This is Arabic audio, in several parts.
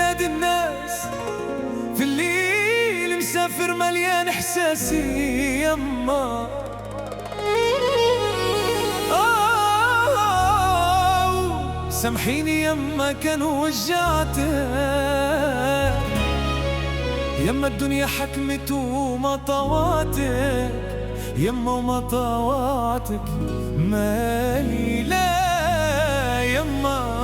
بلاد الناس، في الليل مسافر مليان احساسي يما. سامحيني يما كان وجعتك، يما الدنيا حكمت وما طوعتك، يما وما طوعتك مالي لا يما.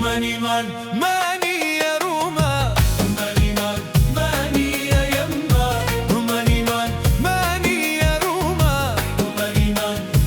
ماني ماني يا روما، ماني ماني يا يما، ماني ماني يا روما، ماني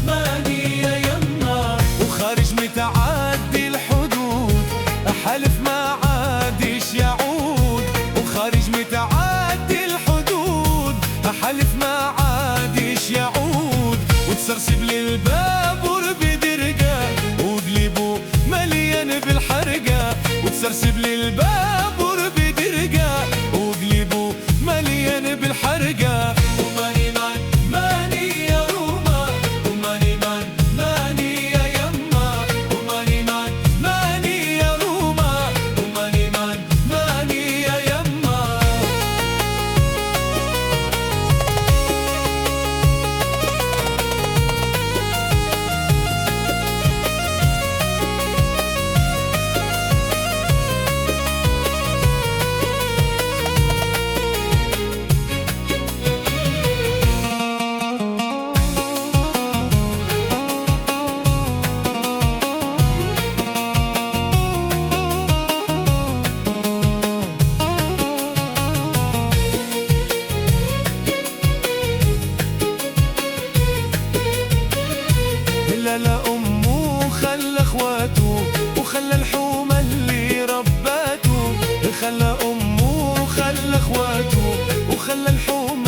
ماني يا يما. وخارج متعدي الحدود أحلف ما عادش يعود، وخارج متعدي الحدود أحلف ما عادش يعود. وتسرسب لي الباب وربي درقة وقلبه مليان بالحرقة، وتسرسب لي الباب وربي درقة وقلبه مليان بالحرقة. وماني ماني يا روما، وماني ماني يا يما، وماني ماني يا روما، وماني ماني يا يما. لا أمه خلى أخواته وخلى الحومة اللي رباته، خلى أمه خلى أخواته وخلى الحومة